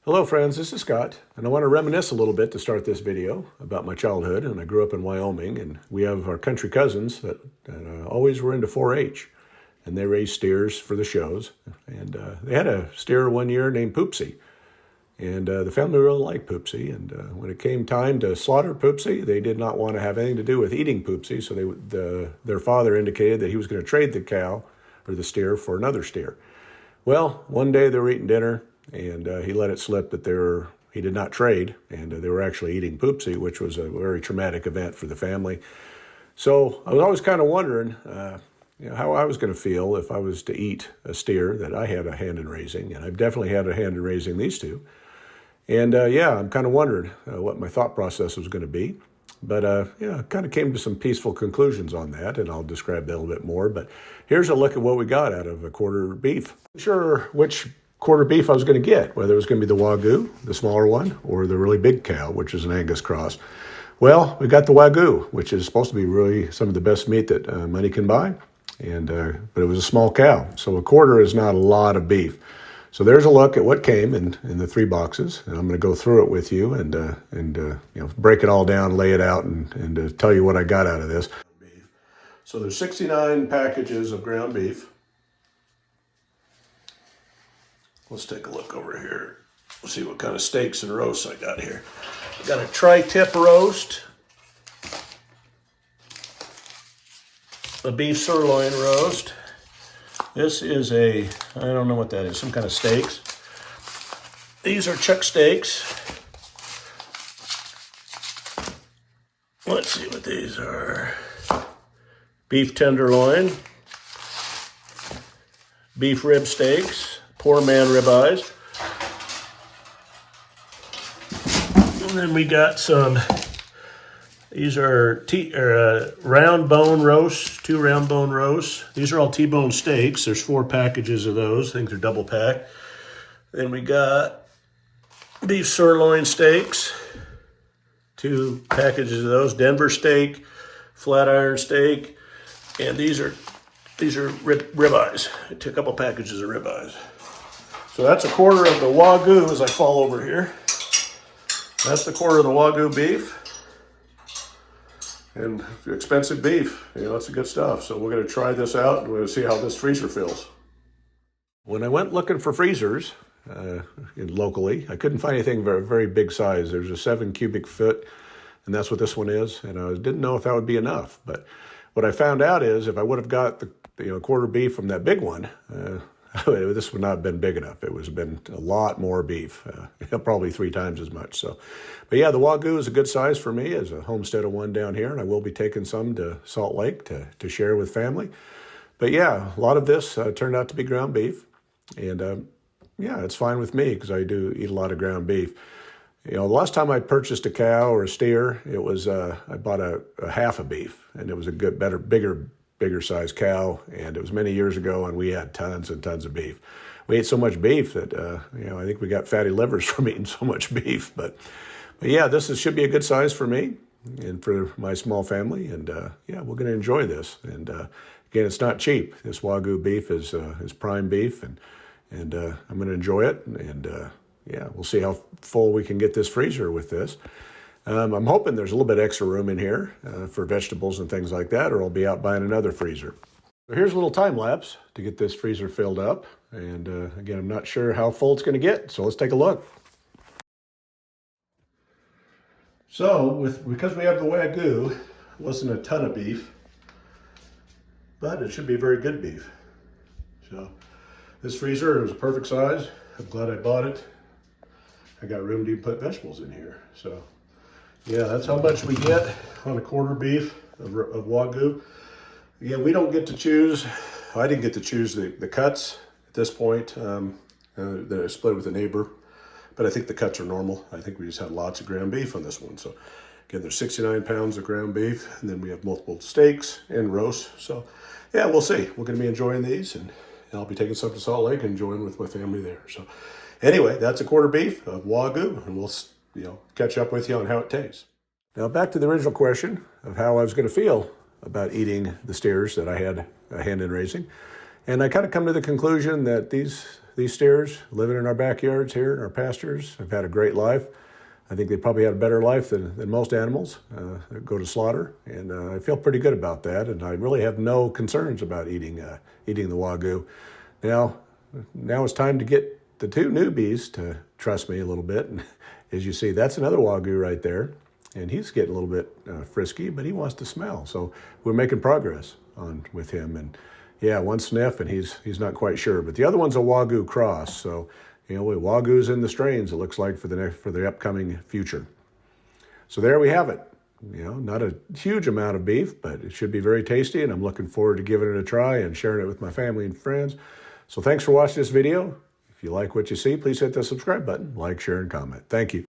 Hello friends, this is Scott, and I want to reminisce a little bit to start this video about my childhood. And I grew up in Wyoming, and we have our country cousins that always were into 4-H, and they raised steers for the shows. And they had a steer one year named Poopsie, and the family really liked Poopsie. And when it came time to slaughter Poopsie, they did not want to have anything to do with eating Poopsie, so their father indicated that he was going to trade the cow or the steer for another steer. Well, one day they were eating dinner, and he let it slip that he did not trade, and they were actually eating Poopsie, which was a very traumatic event for the family. So I was always kind of wondering how I was going to feel if I was to eat a steer that I had a hand in raising, and I've definitely had a hand in raising these two. And I'm kind of wondering what my thought process was going to be. But I kind of came to some peaceful conclusions on that, and I'll describe that a little bit more. But here's a look at what we got out of a quarter beef. Not sure which quarter beef I was going to get, whether it was going to be the Wagyu, the smaller one, or the really big cow, which is an Angus cross. Well, we got the Wagyu, which is supposed to be really some of the best meat that money can buy, but it was a small cow, so a quarter is not a lot of beef. So there's a look at what came in the 3 boxes, and I'm going to go through it with you and break it all down, lay it out, and tell you what I got out of this. So there's 69 packages of ground beef. Let's take a look over here. We'll see what kind of steaks and roasts I got here. I got a tri-tip roast, a beef sirloin roast. This is I don't know what that is, some kind of steaks. These are chuck steaks. Let's see what these are. Beef tenderloin, beef rib steaks, poor man ribeyes. And then we got these are round bone roasts, 2 round bone roasts. These are all T-bone steaks. There's 4 packages of those. I think they're double packed. Then we got beef sirloin steaks, 2 packages of those. Denver steak, flat iron steak, and these are ribeyes. I took a couple packages of ribeyes. So that's a quarter of the Wagyu as I fall over here. That's the quarter of the Wagyu beef. And expensive beef, that's the good stuff. So we're going to try this out, and we're going to see how this freezer feels. When I went looking for freezers locally, I couldn't find anything very, very big size. There's a 7 cubic foot, and that's what this one is. And I didn't know if that would be enough. But what I found out is if I would have got the quarter beef from that big one, this would not have been big enough. It would have been a lot more beef, probably 3 times as much. But yeah, the Wagyu is a good size for me as a homestead of one down here, and I will be taking some to Salt Lake to share with family. But yeah, a lot of this turned out to be ground beef, and it's fine with me because I do eat a lot of ground beef. The last time I purchased a cow or a steer, it was I bought a half a beef, and it was a good, better, bigger size cow, and it was many years ago, and we had tons and tons of beef. We ate so much beef that I think we got fatty livers from eating so much beef. But yeah, should be a good size for me and for my small family, and we're going to enjoy this. And again, it's not cheap. This Wagyu beef is prime beef, and I'm going to enjoy it. And we'll see how full we can get this freezer with this. I'm hoping there's a little bit extra room in here for vegetables and things like that, or I'll be out buying another freezer. So here's a little time lapse to get this freezer filled up. And again, I'm not sure how full it's going to get, so let's take a look. So because we have the Wagyu, it wasn't a ton of beef, but it should be very good beef. So this freezer is a perfect size. I'm glad I bought it. I got room to put vegetables in here. So yeah, that's how much we get on a quarter beef of Wagyu. Yeah, we don't get to choose. I didn't get to choose the cuts at this point. Then I split with a neighbor, but I think the cuts are normal. I think we just had lots of ground beef on this one. So again, there's 69 pounds of ground beef, and then we have multiple steaks and roasts. So yeah, we'll see. We're going to be enjoying these, and I'll be taking some to Salt Lake and enjoying with my family there. So anyway, that's a quarter beef of Wagyu, and we'll catch up with you on how it tastes. Now back to the original question of how I was going to feel about eating the steers that I had a hand in raising. And I kind of come to the conclusion that these these steers living in our backyards here in our pastures have had a great life. I think they probably had a better life than most animals that go to slaughter, and I feel pretty good about that. And I really have no concerns about eating the Wagyu. Now it's time to get the two newbies to trust me a little bit. And as you see, that's another Wagyu right there, and he's getting a little bit frisky, but he wants to smell. So we're making progress with him. And yeah, one sniff, and he's not quite sure. But the other one's a Wagyu cross, so. Wagyu's in the strains, it looks like, for the upcoming future. So there we have it. Not a huge amount of beef, but it should be very tasty, and I'm looking forward to giving it a try and sharing it with my family and friends. So thanks for watching this video. If you like what you see, please hit the subscribe button, like, share, and comment. Thank you.